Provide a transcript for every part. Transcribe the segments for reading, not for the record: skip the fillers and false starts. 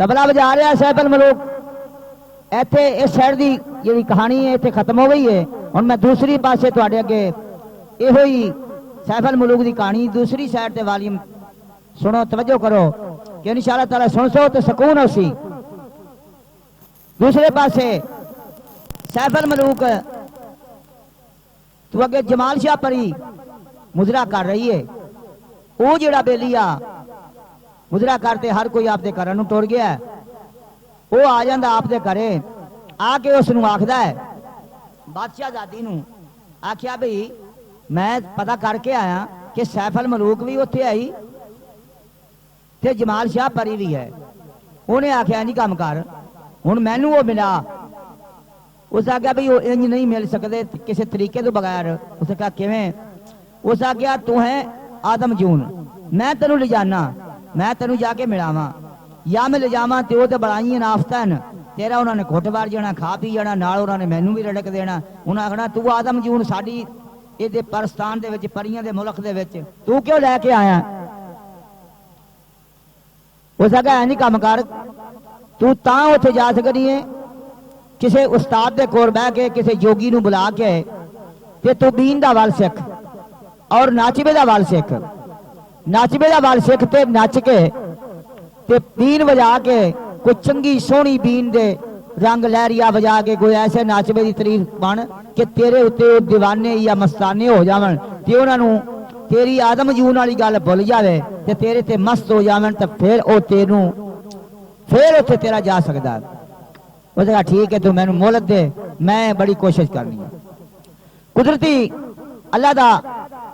तबला बजा रहा सैफ अल मलूक। इत्थे इस साइड की जी कहानी है इत्थे खत्म हो गई है। हुण मैं दूसरी पासे तुहाडे अगे इहो ही सैफ अल मलूक की कहानी दूसरी साइड ते वॉल्यूम सुनो, तवज्जो करो कि इंशाअल्लाह ताला सुन सो तो सुकून हो सी। दूसरे पासे सैफ अल मलूक तू अगे जमाल शाह परी मुजरा कर रही है। वो जिहड़ा बेली आ मुजरा करते हर कोई आपके घर नूं टुर गया। वो आ जांदा आपके घरे आके उसनूं आखदा है बादशाह जादी नूं आख्या भी मैं पता करके आया कि सैफ अल मलूक भी उत्थे आई ते जमाल शाह परी भी है। उन्हें आख्या नहीं काम कर, हुण मैनू वो मिला। उस आख्या भी इंज नहीं मिल सकते किसी तरीके तो बगैर। उस आख्या किवें? उस आख्या तू है आदम जून, मैं तेनू ले जाना, मैं तेनू जाके मिलावा या मैं ले जावा तो वो बड़ाई नाफ्ता न तेरा उन्होंने घुट वार जाना, खा पी जाना, नाल उन्होंने मैनू भी रड़क देना। उन्हें आखना तू आदम जून साडी ये परस्तान दे विच परियां दे मुल्क दे विच तू क्यों लैके आया? उस आख्या नहीं काम कर, तू तां उत्थे जा सकदी है किसी उस्ताद दे कोल बह के किसी जोगी नूं बुला के ते तू बीन दा वल सिख और नाचबे दा वल सिख। नाचबे दा वल सिख ते नच के ते बीन बजा के कोई चंगी सोहनी बीन दे रंग लहरिया बजा के कोई ऐसे नाचबे की तारीफ बन कि तेरे उत्ते दीवाने या मस्ताने हो जावन ते उन्हां नूं तेरी आदम जून वाली गल भुल जावे ते तेरे ते मस्त हो जावन ते फिर ओ तेनू फिर उत्थे तेरा जा सकदा। उसने कहा ठीक है तू मैनू मोहलत दे, मैं बड़ी कोशिश करनी है। कुदरती अल्लाह दा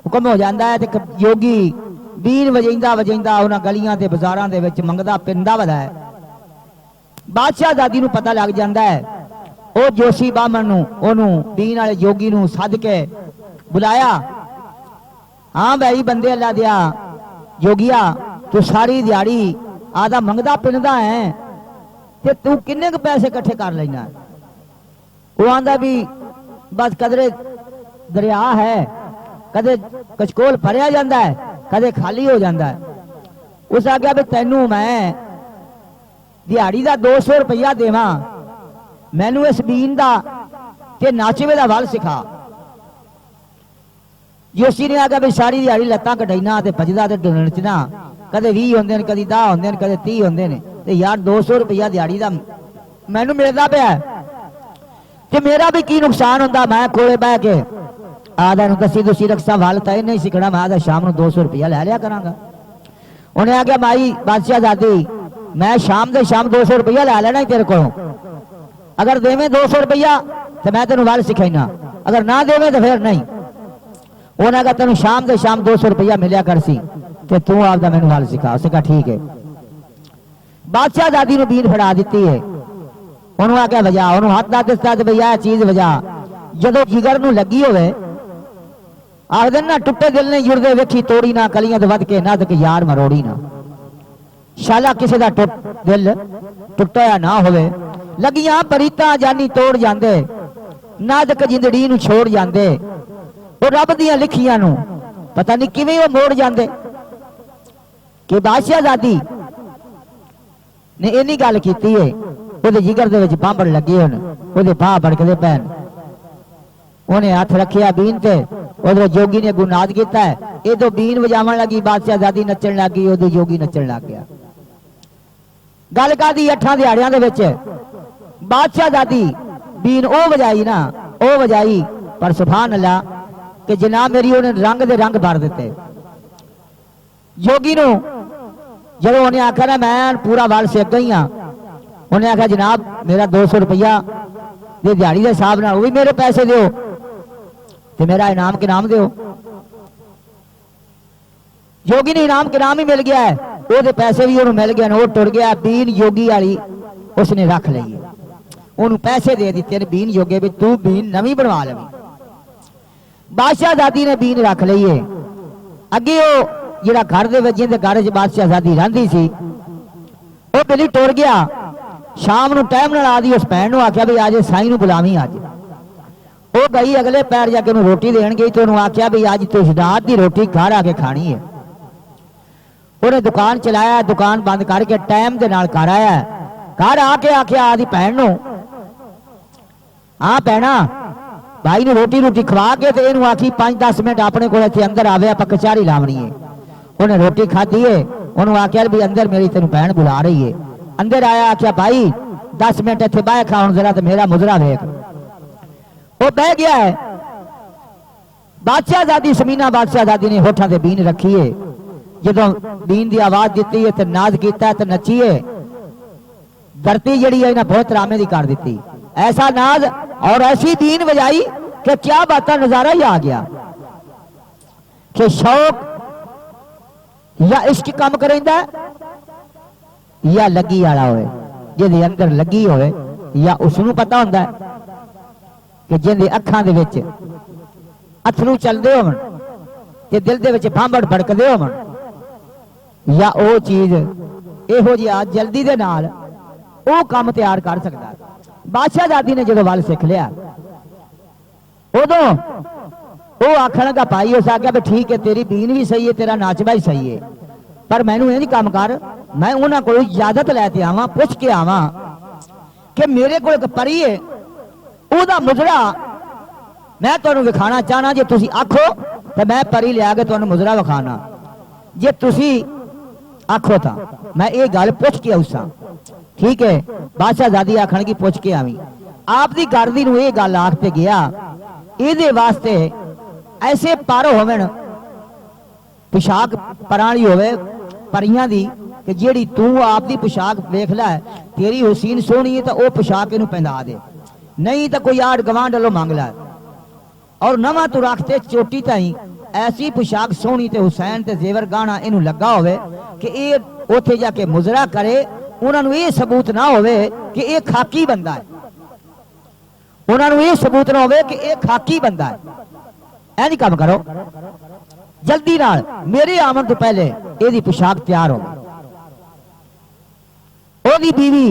हुक्म हो जाता है ते योगी बीन वजाइंदा वजाइंदा उन्हां गलियां ते बाजारां दे विच मंगदा पिंदा वदा है। बादशाह दादी नूं पता लग जाता है। वो जोशी बामन नूं ओनू बीन वाले योगी नूं सद के बुलाया। हाँ भाई बंदे अल्लाह दिया जोगिया तू सारी दिहाड़ी आदा मंगदा पिंदा है ते तू किन्ने क पैसे इकट्ठे कर लेना? वो आंदा भी बस कदरे दरिया है, कदे कचकोल भरिया जाता है, कदे खाली हो जाता है। उस आख्या भी तैनू मैं दिहाड़ी का 200 रुपया देवा, मैनू इस बीन का ते नाचवे का वल सिखा। जोशी ने आख्या भी सारी दिहाड़ी लत्तां कटाईना ते भजदा ते नचना, कदे 20 होंदे ने, कदी 10 होंदे ने, कदे 30 होंदे ने ते यार 200 रुपया दिहाड़ी का मैनू मिलता पाया ते मेरा भी की नुकसान होंदा? मैं कोले बह के आदा दसी दुसी रखसा वल तय नहीं सीखना, मैं आदा शाम को 200 रुपया लै लिया करांगा। उन्हें आख्या माई बादशाह दादी मैं शाम के शाम 200 रुपया लै लेना तेरे को, अगर देवे 200 रुपया तो मैं तेन वल सिखाईना, अगर ना देवे तो फिर नहीं। उन्हें कहा तेन शाम के शाम 200 रुपया मिलिया कर सी ते तू आपदा मैनू वल सिखा। उसने कहा ठीक है। बादशाह दादी ने बीन फड़ा दी है। उन्होंने आख्या वजा, उन्होंने हाथ ला दिता बई आ चीज वजा। जदों जिगर नूं लगी होवे आखदे ना टुटे दिल ने जुड़दे वेखी तोड़ी ना, कलियां ते वध के ना ते यार मरोड़ी ना। शाला किसी का दिल टुटिया ना होवे, लगियां परीतां जानी तोड़ जांदे, नादक जिंदड़ी नूं छोड़ जांदे, वो रब दियां लिखियां नूं पता नहीं किवें वो मोड़ जांदे। कि बादशाह दादी ने इन्नी गल कीती है, ਉਹਦੇ जिगर ਦੇ ਵਿੱਚ ਬਾਂਬੜ ਲੱਗੇ ਹੋਣ, ਉਹਦੇ ਬਾਹ ਭੜਕਦੇ ਪੈਣ। ਉਹਨੇ ਹੱਥ ਰੱਖਿਆ बीन ਤੇ, ਉਧਰ जोगी ने गुनाद किया है। इधर बीन बजावन लगी, बादशाह दादी नचन लगी, उधर जोगी नचन लग गया। गल कादी 8 दिहाड़ियां दे विच बादशाह दादी बीन ओ बजाई ना ओ बजाई, पर सुभान अल्लाह कि जनाब मेरी उन्हें रंग दे रंग भर दिते। जोगी नूं जदों उन्हें आख्या ना मैं पूरा वल सिख गई हाँ, उन्हें आख्या जनाब मेरा 200 रुपया दे दिहाड़ी के हिसाब नाल भी मेरे पैसे दो ते मेरा इनाम के नाम दो। जोगी ने इनाम के नाम ही मिल गया है, वो पैसे भी उन्होंने मिल गए, वो टुर गया। बीन योगी वाली उसने रख ली, उन्होंने पैसे दे दिते बीन जोगे भी तू बीन नवी बनवा लवी। बादशाह दादी ने बीन रख ली है। अगे वो जिहड़ा घर दे विच जिहदे घर च बादशाह दादी रहिंदी सी वो बिल्ली टुर गया। शाम नूं टाइम नाल आदी उस भैन नूं आख्या भी आज साईं नूं बुलावी। अज वो गई अगले पैर जाके उन्होंने रोटी देन गई तो उन्होंने आख्या भी अज तो रात की रोटी घर आके खानी है। उन्हें दुकान चलाया, दुकान बंद करके टाइम के नाल घर आया। घर आके आख्या आदि भैन नूं, हाँ भैना भाई ने रोटी रोटी खवा के ते इहनूं आखी 5-10 मिनट अपने को इत्थे अंदर आवे, आपां कचहरी लावनी है। उन्हें रोटी खाधी है, उन्होंने आख्या भी अंदर मेरी तेन भैन बुला रही है। अंदर आया, आख्या भाई 10 मिनट इत्थे बह खाओ जरा, तो मेरा मुजरा वेख। वो बह गया है। बादशाहजादी समीना बादशाहजादी ने होठां ते बीन रखी है। जदों बीन की आवाज दी है तो नाज किया तो नची है। धरती जी है इन्हें बहुत रामे की कर दी, ऐसा नाज और ऐसी बीन बजाई कि क्या बात नजारा ही आ गया कि शौक या इश्क काम करेंदा या लगी आला होए, जिहदे अंदर लगी होए या उसनू पता होंदा है कि जिहदी अखां दे विच अथरू चलदे होवन ते दिल दे विच भांबड़ भड़कदे होवन, या वो चीज इहो जिहा जल्दी दे नाल वो काम तैयार कर सकता। बादशाहजादी ने जो वल सीख लिया उदों वो आखन लगा, भाई उस आख्या भी ठीक है तेरी बीन भी सही है, तेरा नाचबा ही सही है, पर मैनू ये नहीं काम कर, मैं उन्होंने को इजाजत लैके आवा, पुछ के आवा कि मेरे को एक परी है, ओदा मुजरा मैं तुहानू विखाना चाहना, जे तुसी आखो तो मैं परी लिया के तुहानू मुजरा विखाना, जे तुसी आखो तो मैं ये गल पुछ के आऊसा। ठीक है, बादशाहजादी आखन की पुछ के आवी। आप दी गारदी नू ये गल आखते गया, इहदे वास्ते ऐसे पर होवन पोशाक पराली होवे परियां दी कि जेड़ी तू आप दी पोशाक वेख लै, तेरी हुसैन सोहनी है तो वह पोशाक इनू पहना दे, नहीं तो कोई आड़ गवांढ वालों मंग लै, और नवा तू रखते चोटी ताई ऐसी पोशाक सोहनी ते हुसैन ते जेवर गाना इनू लगा होवे कि ये उथे जाके मुजरा करे, उन्होंने ये सबूत ना होवे कि ये खाकी बंदा है, उन्होंने ये सबूत ना होवे कि ये खाकी बंदा है। ऐ नहीं काम करो, जल्दी नाल मेरे आवन तो पहले यदी पोशाक तैयार हो। ओदी बीवी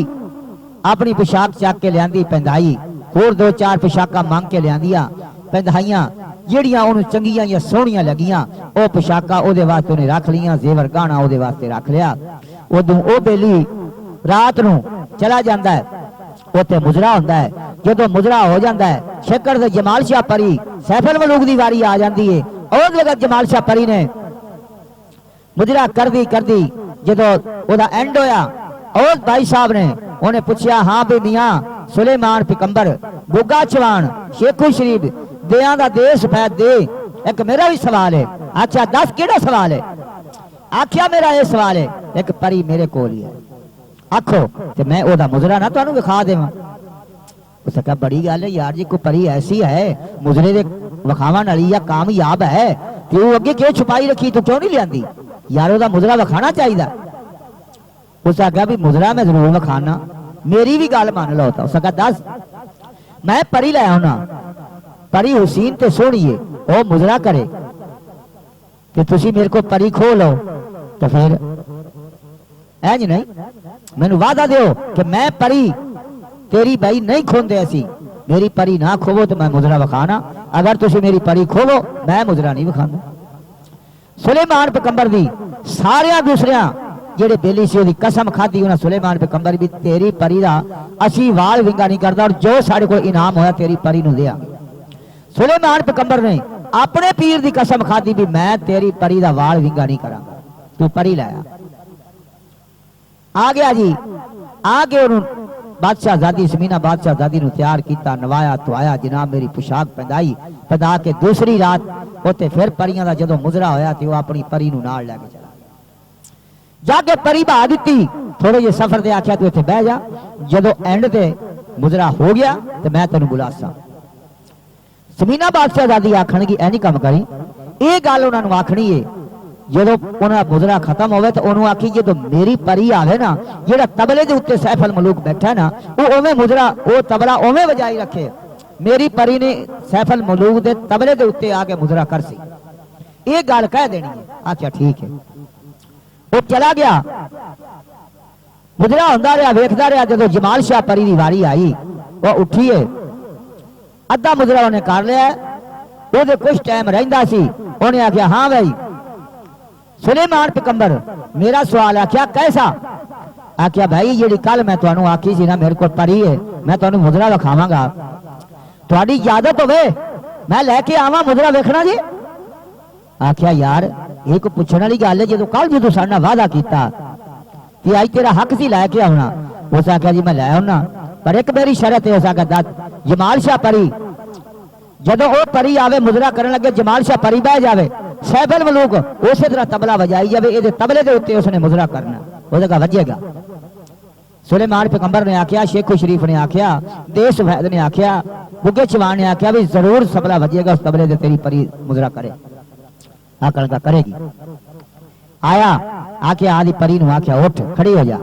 अपनी पोशाक चक के लियांदी पहनाई, होर 2-4 पोशाका मंग के लियांदियां पहनाइयां, ਜਿਹੜੀਆਂ ਉਹਨੂੰ ਚੰਗੀਆਂ ਜਾਂ ਸੋਹਣੀਆਂ ਲੱਗੀਆਂ ਉਹ पोशाका ਉਹਦੇ ਵਾਸਤੇ ਉਹਨੇ ਰੱਖ ਲੀਆਂ, ਜ਼ੇਵਰ ਗਾਣਾ ਉਹਦੇ ਵਾਸਤੇ ਰੱਖ ਲਿਆ। ਉਦੋਂ ਉਹ ਬੇਲੀ ਰਾਤ ਨੂੰ ਚਲਾ ਜਾਂਦਾ ਹੈ, ਉੱਥੇ ਮੁਜਰਾ ਹੁੰਦਾ ਹੈ। ਜਦੋਂ ਮੁਜਰਾ ਹੋ ਜਾਂਦਾ ਹੈ, ਸ਼ੱਕਰ ਦੇ ਜਮਾਲ ਸ਼ਾਹ ਪਰੀ ਸੈਫਲ ਮਲੂਕ ਦੀ ਵਾਰੀ ਆ ਜਾਂਦੀ ਹੈ। ਉਹ ਜਗ੍ਹਾ ਜਮਾਲ ਸ਼ਾਹ ਪਰੀ ਨੇ ਮੁਜਰਾ ਕਰਦੀ ਕਰਦੀ ਜਦੋਂ ਉਹਦਾ ਐਂਡ ਹੋਇਆ, ਉਹ ਭਾਈ ਸਾਹਿਬ ਨੇ ਉਹਨੇ ਪੁੱਛਿਆ, ਹਾਂ ਵੀ ਮੀਆਂ ਸੁਲੇਮਾਨ ਪੈਗੰਬਰ ਗੁੱਗਾ ਚਵਾਨ ਸ਼ੇਖੂ ਸ਼ਰੀਫ दियां दा दे सफेद दे, एक मेरा भी सवाल है। अच्छा दस केड़ा सवाल है? आख्या मेरा ये सवाल है, एक परी मेरे कोल ही है, आखो ते मैं ओदा मुजरा ना तुहानू विखा देवां। उसने कहा बड़ी गल है यार जी, कोई परी ऐसी है मुजरे दे विखावन वाली या कामयाब है, तू अगे क्यों छुपाई रखी, तू क्यों नहीं लियांदी यार, ओदा मुजरा विखाना चाहिए। उसने कहा भी मुजरा मैं जरूर विखाना, मेरी भी गल मान लो। उसने कहा दस। मैं परी लै आना, परी हुसैन ते सोहनी है, वो मुजरा करे कि तुसी मेरे को परी खो लो, तो फिर ऐ नहीं, मैनू वादा दो कि मैं परी तेरी भाई नहीं खोंदे, ऐसी मेरी परी ना खोवो तो मैं मुजरा विखाना, अगर तुसी मेरी परी खोवो मैं मुजरा नहीं विखाना। सुलेमान पैगंबर दी सारे दूसरे जेड़े बेली सी ओदी कसम खाधी, उन्हें सुलेमान पैगंबर भी तेरी परी दा असी वाल विंगा नहीं करदा, और जो साडे कोल इनाम होया तेरी परी नूं देआंगे। सुलेमान पैगंबर ने अपने पीर की कसम खाधी भी मैं तेरी परी का वाल विंगा नहीं करांगा, तू परी लाया। आ गया जी, आके उन्होंने बादशाहजादी समीना बादशाहजादी ने तैयार किया, नवाया धोया, जनाब मेरी पोशाक पहनाई, पहना के दूसरी रात उत्ते फिर परियां दा जदों मुजरा होया ते वो अपनी परी नूं नाल लैके चला जाके परी बहा दी। थोड़े जे सफर दे आख्या तू इत्थे बह जा, जदों एंड ते मुजरा हो गया तो मैं तेनू बुलासा। समीना बादशाहजादी आखन की ऐ नहीं काम करी, ये गल उन्होंने आखनी है जो उन्होंने मुजरा खत्म होवे तो उन्होंने आखी जो मेरी परी आवे ना, जेड़ा तबले के उत्ते सैफल मलूक बैठा ना, वो उवें मुजरा वो तबला उवें बजाई रखे, मेरी परी ने सैफल मलूक के तबले के उत्ते आके मुजरा कर सी, ये गल कह देनी है। अच्छा ठीक है, वो चला गया, मुजरा होंदा रहा, वेखदा रहा। जो जमाल शाह परी की वारी आई, वो उठी है, अद्धा मुजरा उन्हें कर लिया, वो कुछ टाइम रहिंदा सी, उन्हें आख्या हाँ भाई सुलेमान पैगंबर मेरा सवाल आख्या कैसा? आख्या भाई जी कल मैं तुहानू आखी सी ना मेरे को परी है, मैं तुहानू मुद्रा विखावांगा, तुहाडी इजाजत होवे मैं लैके आवां मुद्रा वेखना जी। आख्या यार एक पूछने वाली गल है, जो कल जो साडे नाल वादा किया कि अज तेरा हक सी लैके आना, उस आख्या जी मैं लै आना, पर एक मेरी शरत है। उस आख्या दस जमाल शाह परी जदों वो परी आवे मुद्रा करन लगे, जमाल शाह परी बह जाए, सैफ अल मलूक उस तरह तबला वजाई जाए, ये तबले के उत्ते उसने मुद्रा करना, वो वजेगा। सुलेमान पैगंबर ने आख्या, शेखो शरीफ ने आख्या, देश वैद ने आख्या, बुगे चवान ने आख्या भी जरूर तबला वजेगा, उस तबले से तेरी परी मुद्रा करे। आकल का करेगी। आया आके आदि परी नु आख्या उठ खड़ी हो जा,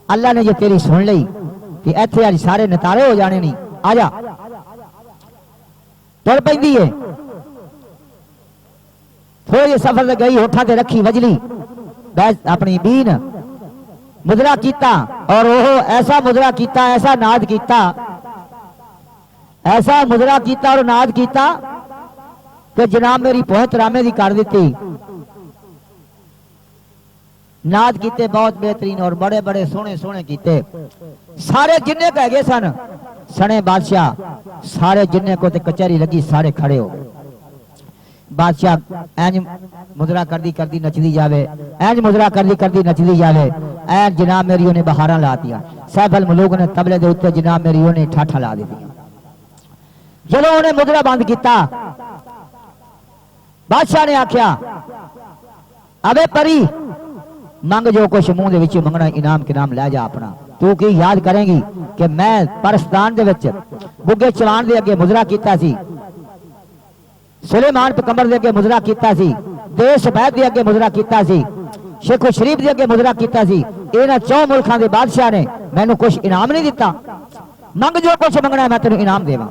अल्लाह ने जो तेरी सुन ली कि इत्थे अज सारे नतारे हो जाने नहीं, आ जा। तुर पैंदी है, थोड़े सफर से गई, होठा ते रखी वजली अपनी बीन, मुद्रा कीता, और वो ऐसा मुद्रा कीता, ऐसा नाद कीता, ऐसा मुद्रा कीता और नाद कीता कि जनाब मेरी पहुंच रामे दी कर दी। नाद कीते बहुत बेहतरीन और बड़े बड़े सोहने सोहने कीते। सारे जिन्ने कह सन सने बादशाह, सारे जिन्ने को ते कचहरी लगी, सारे खड़े हो गए। बादशाह इंज मुद्रा करदी नचदी जावे, इंज मुद्रा करदी नचदी जावे, ऐन जनाब मेरी उन्हें बहारा ला दिया। सैफ अल मलूक ने तबले दे उत्ते जनाब मेरी उन्हें ठाठा ला दी। जदों उन्हें मुद्रा बंद किया, बादशाह ने आख्या अबे परी मंग जो कुछ मुंह दे विच मंगना, इनाम के नाम लै जा अपना। तू की याद करेंगी कि मैं परस्तान दे विच बुगे चलान दे अगे मुद्रा कीता सी, सुलेमान पैगंबर दे अगे मुद्रा कीता सी, देश बैद दे अगे मुद्रा कीता सी, शेखो शरीफ दे अगे मुद्रा कीता सी। इन्हां चौ मुल्कां दे बादशाह ने मैनू कुछ इनाम नहीं दिता, मंग जो कुछ मंगना मैं तेनू इनाम देवां।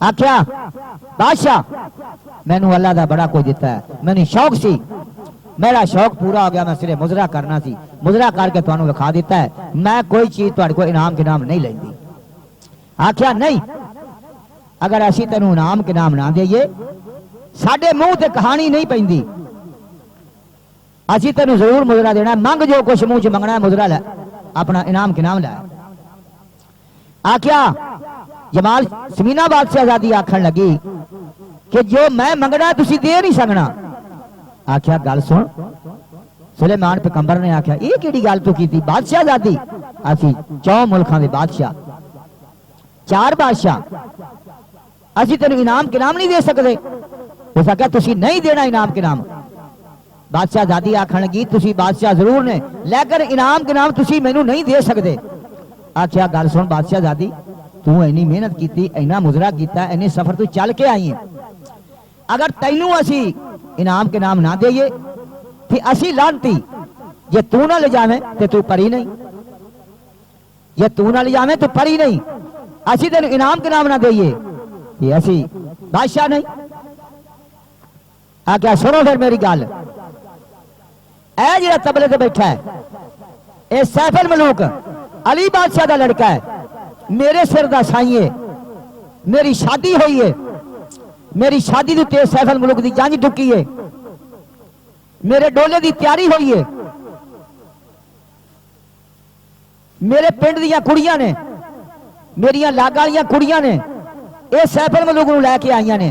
आख्या बादशाह मैनू अल्लाह दा बड़ा कुछ दिता है, मैनू शौक सी, मेरा शौक पूरा हो गया, मैं सिर्फ मुद्रा करना सी, मुद्रा करके तुहानू विखा दिता है, मैं कोई चीज तुहाडे कोल इनाम के नाम नहीं लैंदी। आख्या नहीं, अगर असी तेनू इनाम के नाम ना देइए, साडे मुंह ते कहानी नहीं पैंदी, असी तेनू जरूर मुद्रा देना, मंग जो कुछ मुंह च मंगना है मुद्रा लै, अपना इनाम के नाम लै। आख्या जमाल समीना बादशाहजादी आखन लगी कि जो मैं मंगना तुसी दे नहीं सकना। आख्या गल सुन, सुलेमान पैगंबर ने आख्या ये केड़ी गल तू कीती, बादशाहजादी असी 4 मुल्कां दे बादशाह, 4 बादशाह, असी तेनू इनाम के नाम नहीं दे सकते। उस आख्या तुसी नहीं देना इनाम के नाम। बादशाहजादी आखन लगी तुसी बादशाह जरूर ने, लेकिन इनाम के नाम तुसी मैनू नहीं दे सकते। आख्या गल सुन बादशाहजादी, तू इन्नी मेहनत की, इन्ना मुजरा किया, इन्ने सफर तू चल के आई है, अगर तैनू असी इनाम के नाम ना देइए तो असी लानती, जे तू ना ले जावे तो तू परी नहीं, जे तू ना ले जावे तो परी नहीं, असी तेन इनाम के नाम ना देइए ये असी बादशाह नहीं। आख्या सुनो फिर मेरी गल, ऐ जिहड़ा तबले ते बैठा है ये सैफ अल मलूक अली बादशाह का लड़का है, मेरे सिर का साई है, मेरी शादी हुई है, मेरी शादी के उत्ते सैफ अल मुल्क की जंज टुकी है, मेरे डोले की तैयारी हुई है, मेरे पिंड दी कुड़ियां ने, मेरिया लाग वाली कुड़ियां ने ये सैफ अल मुल्क लैके आईयां ने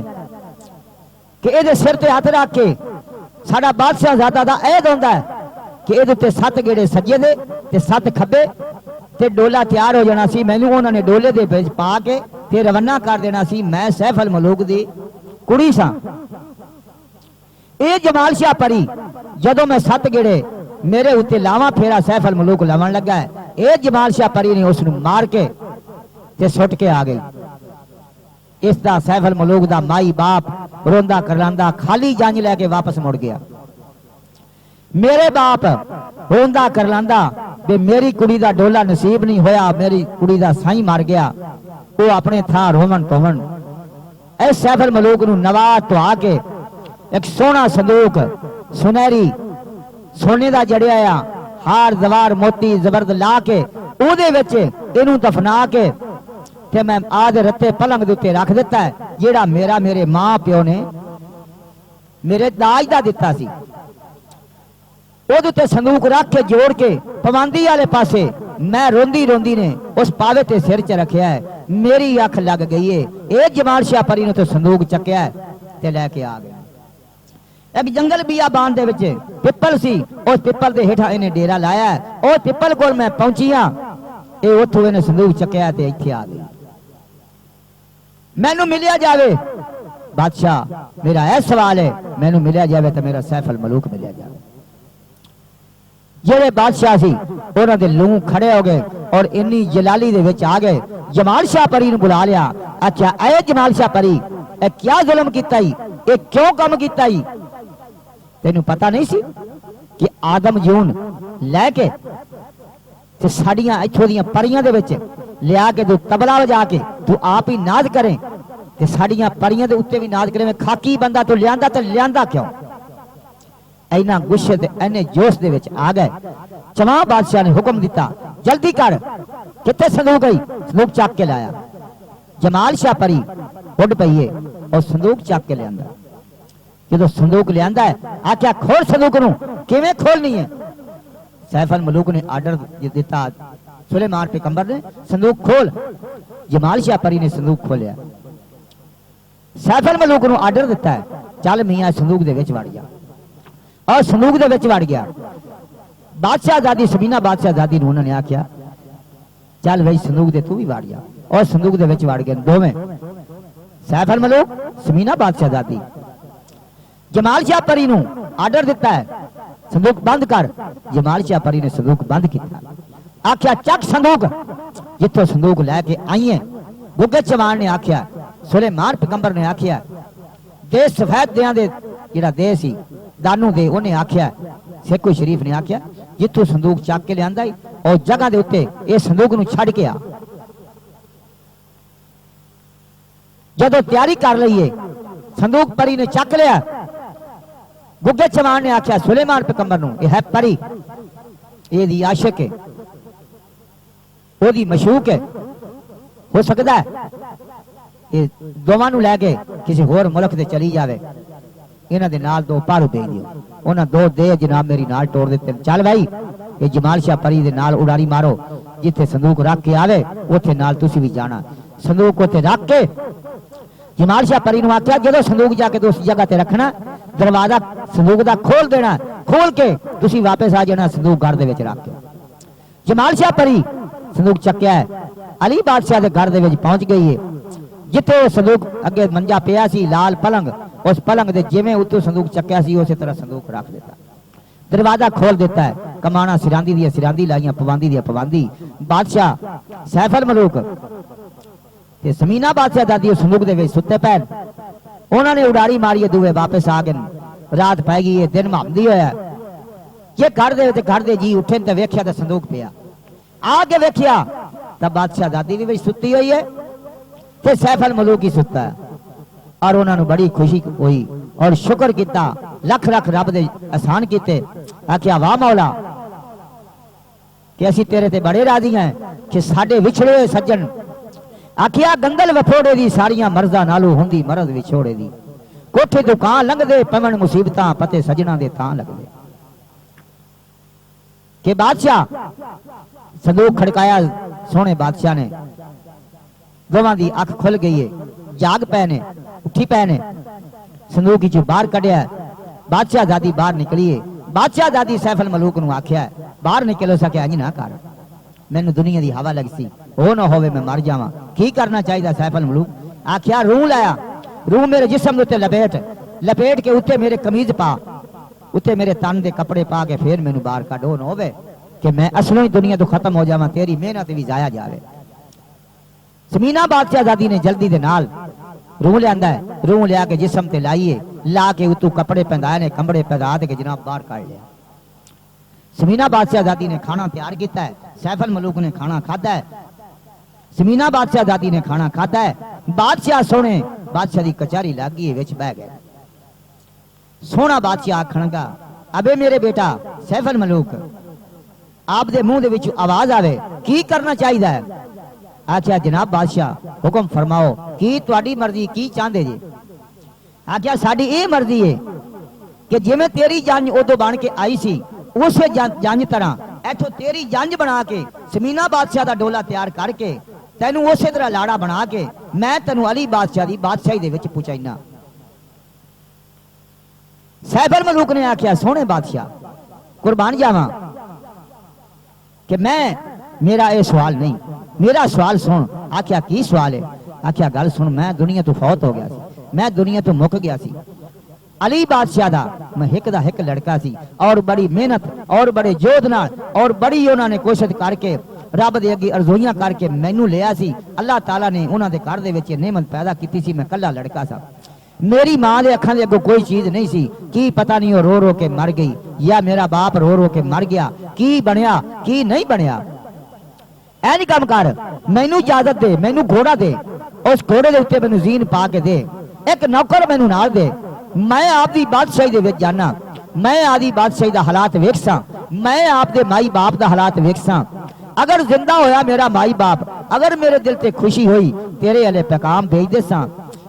कि ये सिर ते हथ रख के साडा बादशाहजादा दा ऐद होंदा है कि ये 7 गेड़े सज्जे दे ते 7 खब्बे ते डोला तैयार हो जाना सी, मैनू उन्होंने डोले दे विच पा के ते रवाना कर देना सी, मैं सैफ अल मलूक दी कुड़ी सा। ये जमाल शाह परी जदों मैं 7 गेड़े मेरे उत्ते लावा फेरा सैफ अल मलूक लावन लगा है, ये जमाल शाह परी ने उसनू मार के ते सुट के आ गई। इसदा सैफ अल मलूक दा माई बाप रोंदा करलांदा खाली जंज लैके वापस मुड़ गया। मेरे बाप रोंदा करलांदा बे मेरी कुड़ी दा डोला नसीब नहीं होया, मेरी कुड़ी दा साई मर गया, वो अपने था रोवन पवन। ऐ सैफ अल मलूक नू नवा धुआ के एक सोहना संदूक सुनहरी सोने दा जड़िया हार दवार मोती जबरद ला के ओदे विच इनू दफना के ते मैं आदे रत्ते पलंग दे उत्ते रख दिता है, जेड़ा मेरे मां प्यो ने मेरे दाज दा दिता सी। ਉਹਦੇ ਤੇ ਸੰਦੂਕ ਰੱਖ ਕੇ ਜੋੜ ਕੇ ਪਵਾਂਦੀ ਵਾਲੇ ਪਾਸੇ मैं रोंदी रोंदी ने उस पावे ते सिर च रखिया है। मेरी अख लग गई है। ये जमाल शाह परी ने तो संदूक चक्या है ते लैके आ गया। एक जंगल बियाबान दे विच पिपल सी, उस पिपल दे हेठा इन्हें डेरा लाया है। उस पिपल कोल मैं पहुंची हाँ, ये उत्थों इन्हें संदूक चक्या ते इत्थे आ गई। मैनू मिलिया जावे बादशाह, मेरा यह सवाल है, मैनू मिलिया जावे तो मेरा सैफ अल मलूक मिलिया जावे। जेड़े बादशाह सी उन्हां दे लूं खड़े हो गए और इन्नी जलाली दे विच आ गए। जमाल शाह परी नूं बुला लिया। अच्छा ऐ जमाल शाह परी, ए क्या जुल्म कीता ई, ए क्यों काम कीता ई? तैनूं पता नहीं सी कि आदम जून लैके ते साड़ियां इत्थों दीयां परियां दे विच लिया के तू तबला वजा के तू आप ही नाज करें ते साड़ियां परियां दे उत्ते भी नाज करें। खाकी बंदा तू लियांदा ते लियांदा क्यों? इना गुस्से ते इन्ने जोश दे विच आ गए। चवा बादशाह ने हुक्म दिता, जल्दी कर, कितने संदूक गई? संदूक चक के लाया। जमाल शाह परी उड़ पईए और संदूक चक के लिया। जो संदूक लिया है आख्या खोल संदूक नूं। किवें खोलनी है? सैफ अल मलूक ने आर्डर दिता, सुलेमान पैगंबर ने, संदूक खोल। जमाल शाह परी ने संदूक खोलिया। सैफ अल मलूक नूं आर्डर दिता है, चल मियां संदूक दे विच वड़ जा। और संदूक दे विच वड़ गया। बादशाहजादी समीना बादशाहजादी नूं उन्होंने आख्या, चल भाई संदूक दे तू भी वड़ जा। और संदूक दे विच वड़ गए दोवें, सैफ अल मलूक, समीना बादशाहजादी। जमाल शाह परी नूं आर्डर दिता है, संदूक बंद कर। जमाल शाह परी ने संदूक बंद किया। आख्या चक संदूक। जिथों संदूक लैके आई है, गुगे चवान ने आख्या, सुलेमान पैगंबर ने आख्या, दे सफेद दियां दे जिहड़ा दे सी दानू दे, उन्हें आख्या, सेखो शरीफ ने आख्या, जिथों संदूक चक के लिया और जगह के उत्ते ये संदूक नूं छड़ के आ। जदों तैयारी कर लईए, संदूक परी ने चक लिया। गुगे चवान ने आख्या सुलेमान पैगंबर नूं, यह है परी, ये आशिक है, ओदी मशूक है, हो सकता है ये दोवां नूं लैके किसी होर मुल्क ते चली जावे। इन्हां दे नाल दो पारू दे दियो। उन्हां दो दे जनाब मेरी नाल तोड़ दिते। चल भाई ये जमाल शाह परी दे नाल उड़ारी मारो, जिथे संदूक रख के आवे उथे नाल तुसी भी जाना। संदूक उथे रख के जमाल शाह परी नूं आख्या, जदों संदूक जाके तो उस जगह ते रखना, दरवाजा संदूक दा खोल देना, खोल के तुसी वापस आ जाना संदूक घर दे विच रख के। जमाल शाह परी संदूक चक्या है, अली बादशाह दे घर दे विच पहुंच गई है। जिथे संदूक अगे मंजा पिया सी लाल पलंग, उस पलंग दे जिवें उत्तों संदूक चक्या सी उसी तरह संदूक रख देता। दरवाजा खोल देता है, कमाना सिरांदी दी सिरांदी लाइयां, पवांदी दी पवांदी। बादशाह सैफ अल मलूक ते समीना बादशाहजादी संदूक दे विच सुते पैन। उन्होंने उड़ारी मारी, दुए वापस आ गए। रात पै गई है, दिन महमदी होया। जे घर दे जी उठे ते वेख्या ते संदूक पिया। आगे वेख्या तब बादशाहजादी भी सुती हुई है ते सैफ अल मलूक ही सुता है। और उन्होंने बड़ी खुशी हुई और शुक्र किया, लख लख रब दे एहसान किते। आख्या वाह मौला कि असी तेरे ते बड़े राजी हैं कि साडे विछड़े हुए सज्जन। आख्या गंदल वफोड़े दी सारियां मर्जा नालू हुंदी मरद विछोड़े दी। कोठे दुकान लंघदे पवन मुसीबतां, पते सजना दे तां लगदे। के बादशाह संदूक खड़काया, सोने बादशाह ने, दोवां दी अख खुल गई है, जाग पै ने, उठी पै ने। संदूक चो बाहर कढ़िया। बादशाहजादी बाहर निकली है। बादशाहजादी सैफ अल मलूक नूं आख्या, बाहर निकलो सके इंज ना कर, मैनू दुनिया दी हवा लगसी, हो ना होवे मैं मर जावां। की करना चाहिए? सैफ अल मलूक आख्या रूह लाया, रूह मेरे जिस्म उत्ते लपेट, लपेट के उत्ते मेरे कमीज पा, उत्ते मेरे तन दे कपड़े पा के फिर मैनू बाहर कढ। हो ना होवे कि मैं असलों ही दुनिया तो खत्म हो जावां, तेरी मेहनत भी जाया जावे। समीना बादशाहजादी ने जल्दी दे नाल रूह लियांदा है। रूह लिया के जिस्म ते लाइए, ला के उतू कपड़े पहनाए ने, कमरे पहना के जनाब बाहर काट लिया। समीना बादशाहजादी ने खाना तैयार किया है। सैफ अल मलूक ने खाना खाता है। समीना बादशाहजादी ने खाना खाता है। बादशाह सोने बादशाह की कचहरी लग गई, विच बह गए। सोना बादशाह आखणगा, अबे मेरे बेटा सैफ अल मलूक, आप दे मुंह दे विच आवाज आवे, की करना चाहिए है? आख्या जनाब बादशाह हुक्म फरमाओ, की तुहाडी मर्जी, की चाहते जी? आख्या साडी ये मर्जी है कि जिवें तेरी जान उदों बन के आई सी उसे जंज तरह इथों तेरी जंज बना के शमीना बादशाह का डोला तैयार करके तेनू उस तरह लाड़ा बना के मैं तेनू अली बादशाह की बादशाही दे विच पहुंचाईना। सैफुल मलूक ने आख्या सोहने बादशाह कुर्बान जावा कि मैं मेरा ये सवाल नहीं, मेरा सवाल सुन। आख्या की सवाल है? आख्या गल सुन, मैं दुनिया तो फौत हो गया सी, मैं दुनिया तो मुक गया सी। अली बादशाह दा मैं हिक दा हिक लड़का सी और बड़ी मेहनत और बड़े जोध नाल और बड़ी उन्होंने कोशिश करके रब दे अगे अर्ज़ोइयां करके मैनू लिया सी। अल्लाह ताला ने उन्हां दे घर दे विच नेमत पैदा की सी। मैं कल्ला लड़का सा, मेरी मां दे अखां दे अगों कोई चीज नहीं सी। की पता नहीं वो रो रो के मर गई या मेरा बाप रो रो के मर गया, की बनया की नहीं बनया। ऐ नहीं कम कर, मैनू इजाजत दे, मैनू घोड़ा दे, उस घोड़े दे उत्ते मैनू जीन पा के दे, एक नौकर मैनू नाल दे, मैं आपदी बादशाही दे विच जाना, मैं आदि बादशाही दा हालात वेखसां, मैं आपदे माई बाप दा हालात वेखसां। अगर जिंदा होया मेरा माई बाप, अगर मेरे दिल ते खुशी हुई तेरे अले पैगाम भेज देसां।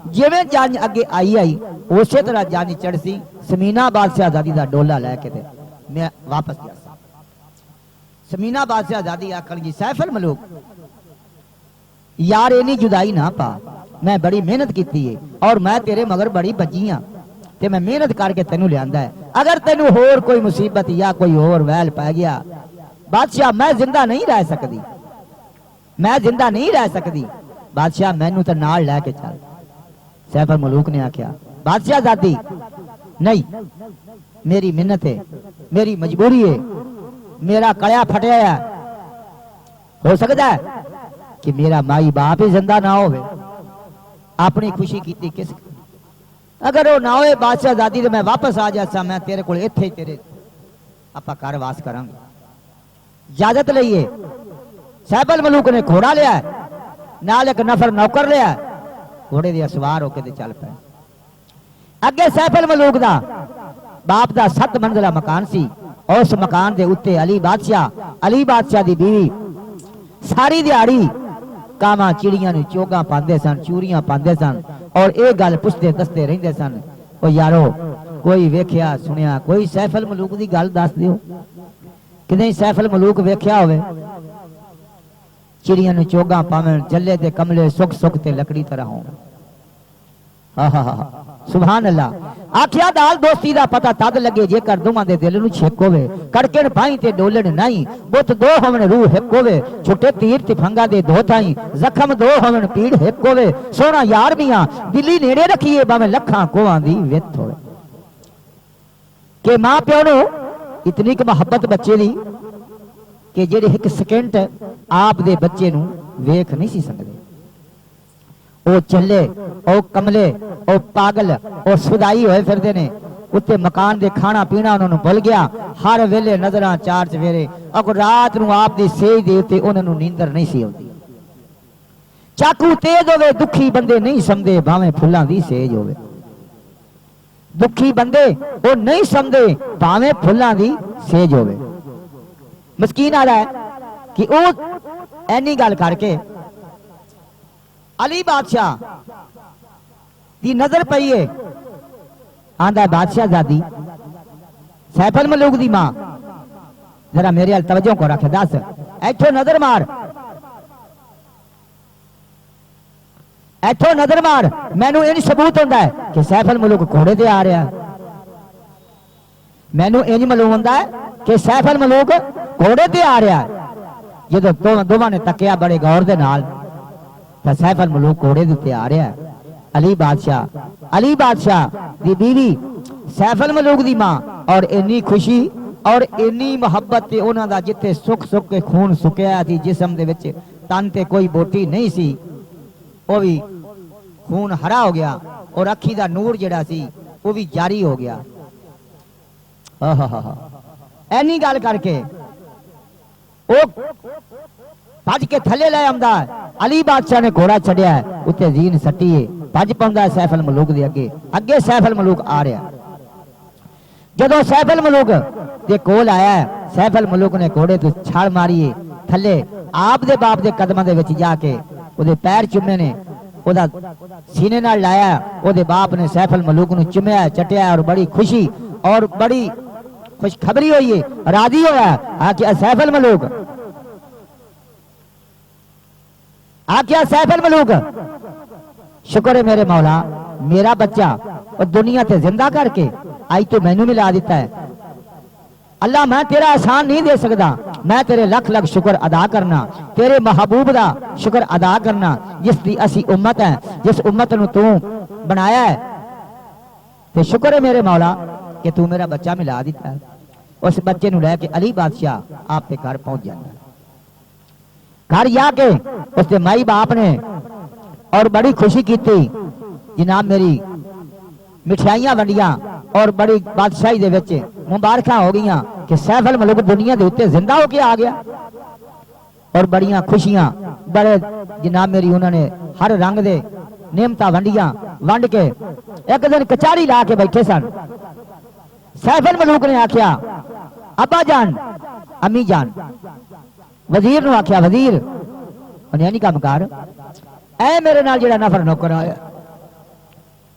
जिवें जंज अगे आई आई उस तरह जंज चढ़सी शमीना बादशाह दादी दा डोला लैके ते मैं वापस गया। शमीना बादशाह दादी आखन जी सैफुल मलूक यार इन्नी जुदाई ना पा, मैं बड़ी मेहनत की है और मैं तेरे मगर बड़ी बची हाँ ते मैं मेहनत करके तेनू लियांदा है। अगर तेनू होर कोई मुसीबत या कोई होर वैल पै गया बादशाह मैं जिंदा नहीं रह सकती, मैं जिंदा नहीं रह सकती। बादशाह मैनू तो नाल लैके चल। सैफुल मलूक ने आख्या बादशाह दादी नहीं, मेरी मिन्नत है, मेरी मजबूरी है, मेरा कड़िया फटिया है, हो सकता है कि मेरा माई बाप ही जिंदा ना हो, अपनी खुशी की किस अगर वो ना होए बादशाह दादी तो मैं वापस आ जासा, मैं तेरे को इत्थे तेरे आपां घर वास करांगे। इजाजत लईए। सैफुल मलूक ने घोड़ा लिया, नाल एक नफर नौकर लिया, घोड़े दे सवार होके ते चल पे। अगे सैफुल मलूक दा बाप दा 7 मंजिला मकान सी, उस मकान दे उत्ते अली बादशाह दी बीवी सारी दिहाड़ी कावां चिड़ियां नूं चोगा पांदे सन, चूरियां पांदे सन और ये गल पुछदे दसदे रहिंदे सन ओ यारो कोई वेख्या सुनिया कोई सैफुल मलूक दी गल दस दिओ, किदें सैफुल मलूक वेख्या होवे चिड़ियां नूं चोगा पावन, जल्ले ते कमले सुख सुख ते लकड़ी तरह होण। सुभान अल्लाह। आख्या दाल दोस्ती दा पता तद लगे जेकर दोवां दे दिल नूं छेक होवे, कड़कण पाई ते डोलण नहीं, बुत दो होवन रूह हिक होवे, छुटे तीर तिफंगा दे दो थाई, जख्म दो होवन पीड़ हिक होवे, सोना यार मियां दिल्ली नेड़े रखिए भावें लखां कोहां दी वित होवे। के मां प्यो नूं इतनी क मोहब्बत बच्चे दी कि जेड़े एक सेकंड आप दे बच्चे नूं वेख नहीं सी सकदे। ओ चले ओ कमले ओ पागल ओ सुदाई होए फिरदे ने, उत्ते मकान दे खाना पीना उन्होंने भुल गया, हर वेले नजरां चार चवेरे, अगर रात नूं आप दी सेज दे उत्ते उन्हां नूं नींदर नहीं सी आउंदी। चाकू तेज होवे दुखी बंदे नहीं समझे भावें फुल्लां दी सेज होवे, दुखी बंदे वो नहीं समझे भावें फुल्लां दी सेज होवे। मस्कीन आ रहा है कि वो ऐनी गल करके अली बादशाह की नजर पई है, आंदा बादशाह दादी सैफुल मलूक दी मां जरा मेरे अल तवज्जो को रखे, दस इथों नजर मार, इथों नजर मार, मैनू इंज सबूत होंदा है कि सैफुल मलूक घोड़े ते आ रहा, मैनू इंज मालूम होंदा है कि सैफुल मलूक घोड़े ते आ रहा। जो दोवां ने तकिया बड़े गौर दे नाल तो सैफुल मलूक घोड़े दे उत्ते आ रहा है। अली बादशाह दी बीवी सैफुल मलूक दी मां और इन्नी खुशी और इन्नी मोहब्बत ते उन्हां दा जिथे सुख सुख के खून सुकिया सी जिस्म दे विच, तन ते कोई बोटी नहीं सी, वो भी खून हरा हो गया और अखी दा नूर जिहड़ा सी वो भी जारी हो गया। ऐनी गल करके वो भज के थले लै आंदा, अली बादशाह ने घोड़ा छड़िया उत्ते जीन सट्टी है, भज पाउंदा सैफुल मलूक दे अगे, अगे सैफुल मलूक आ रहा। जदों सैफुल मलूक दे कोल आया, सैफुल मलूक ने घोड़े तो छाल मारी है थले, आप दे बाप दे कदमां दे विच जाके ओदे पैर चुमे ने, ओदा सीने नाल लाया, ओदे बाप ने सैफुल मलूक नूं चुमिया चटिया और बड़ी खुशी और बड़ी खुशखबरी हुई है, राजी होया। आख्या सैफुल मलूक, आख्या सैफुल मलूक, शुक्र है मेरे मौला, मेरा बच्चा और दुनिया ते जिंदा करके आई तो मैनू मिला दिता है। अल्लाह मैं तेरा एहसान नहीं दे सकता, मैं तेरे लख लख शुक्र अदा करना, तेरे महबूब का शुक्र अदा करना जिसकी असी उम्मत है, जिस उम्मत नूं तू बनाया है। ते शुक्र है मेरे मौला कि तू मेरा बच्चा मिला दिता है। उस बच्चे नूं लैके अली बादशाह आपके घर पहुंच जाता। घर जाके उसके माई बाप ने और बड़ी खुशी की थी, जनाब मेरी मिठाइयां वंडियां और बड़ी बादशाही दे विच मुबारकां हो गई कि सैफुल मलूक दुनिया के उत्ते जिंदा होके आ गया। और बड़ियां खुशियां बड़े जनाब मेरी उन्होंने हर रंग दे नेमता वंडियां वंड के एक दिन कचारी ला के बैठे सन। सैफुल मलूक ने आख्या अब्बा जान, अम्मी जान, वजीर नूं आख्या वजीर उन्हें नहीं काम कर, ऐ मेरे नाल जेड़ा नफर नौकर आया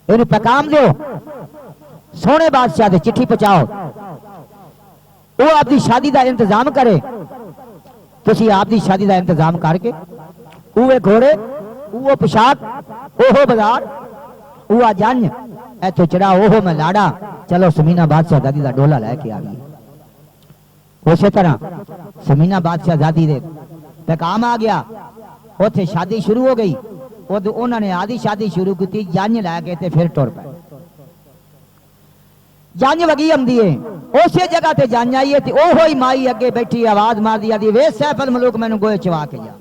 इन्हें पैगाम दो, सोने बादशाह दे चिट्ठी पहुंचाओ, वो आपकी शादी का इंतजाम करे। तुसी आपकी शादी का इंतजाम करके उहे घोड़े, वो पोशाक, ओहो बाजार, वो जंज इथों चढ़ा, ओहो मैं लाड़ा, चलो समीना बादशाह दादी का डोला लैके आ गई। उस तरह समीना बादशाह दादी दे पैगाम आ गया, उथे शादी शुरू हो गई। उन्होंने आधी शादी शुरू की, जंज लैके ते फिर टुर पे। जंज वगी आंदी है, उस जगह ते जंज आई है, ओहो ही माई अगे बैठी आवाज मार दी आदि वे सैफुल मलूक मैनू गोए चवा के जा।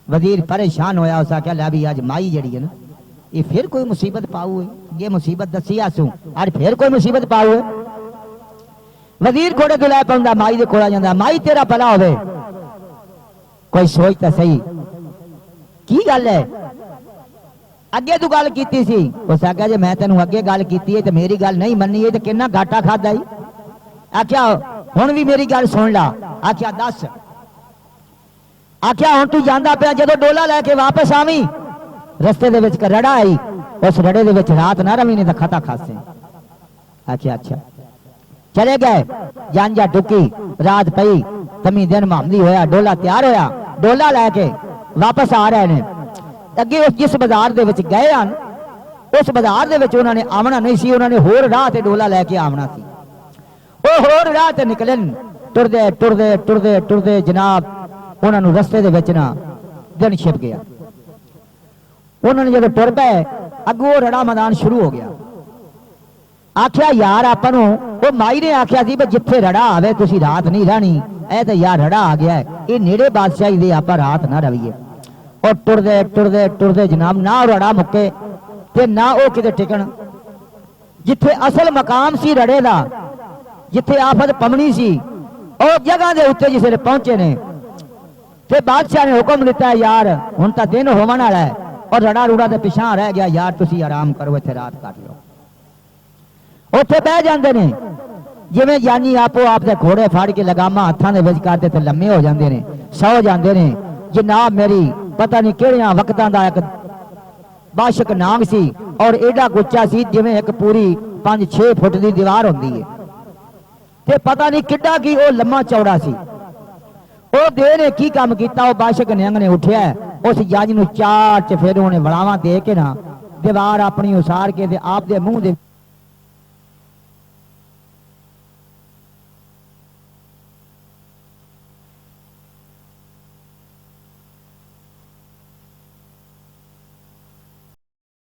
वजीर परेशान होया, उस आख्या लै भी अज माई जड़ी है ना ये फिर कोई मुसीबत पाऊ है, ये मुसीबत दसी आसू अज फिर कोई मुसीबत पाऊ है। वजीर घोड़े तो लै पाउंदा, माई दे कोल जांदा, माई तेरा भला होवे, कोई सोच तो सही की गल है, अगे तू गल कीती सी। उस आख्या जे मैं तेनू अगे गल कीती है ते मेरी गल नहीं मन्नी है ते किन्ना घाटा खादा ही। आख्या हुण भी मेरी गल सुन ला। आख्या दस। आख्या हुण तू जांदा पिया, जदों डोला लैके वापस आवी रस्ते दे विच रड़ा आई, उस रड़े दे विच रात ना रवी नहीं तो खता खासे। आख्या अच्छा। चले गए, जांजा टुकी, रात पई, तमी दिन मामली होया, डोला तैयार होया, डोला लैके वापस आ रहे ने। अगे उस जिस बाजार दे विच गए हन, उस बाजार दे विच उन्होंने आमना नहीं सी, उन्होंने होर राह ते डोला लैके आमना सी। वो होर राह ते निकले, टुरदे टुरदे टुरदे टुरदे जनाब उन्होंने रस्ते दे विच ना दिन छिप गया। उन्होंने जब टुर पे अगों रड़ा मैदान शुरू हो गया। आख्या यार आपां नूं वो माई ने आख्या सी भी जिथे रड़ा आवे तुसी रात नहीं रहनी, ऐ ते यार रड़ा आ गया है, ये नेड़े बादशाही दे आपां रात ना रवीए। और टुरदे टुरदे टुरदे जनाब ना रड़ा मुक्के ते ना वो किते टिकण। जिथे असल मकाम सी रड़े दा, जिथे आफत पमनी सी, और जगह दे उत्ते जिसे पहुंचे ने ते बादशाह ने हुक्म दिता है यार हुण तां दिन होवन वाला है और रड़ा रूड़ा ते पिछां रह गया, यार तुसी आराम करो, इत्थे रात काट लो। उत्थे बह जांदे ने, जिवें जानी आपो आप दे घोड़े फाड़ के लगामा हत्थां दे विच करदे ते लम्मे हो जांदे ने, सौ जांदे ने। जनाब मेरी पता नहीं किहड़ियां वक्तां दा एक बाशक नांग सी और एडा गुच्चा सी जिवें एक पूरी 5-6 फुट दी दीवार हुंदी है ते पता नहीं किड्डा की वो लम्मा चौड़ा सी। वो दे ने की काम कीता, वो बाशक निहंग ने उठिया उस जज नूं चार चफेरे उन्हें वड़ावां दे के ना दीवार अपनी उसार के ते आप दे मुंह दे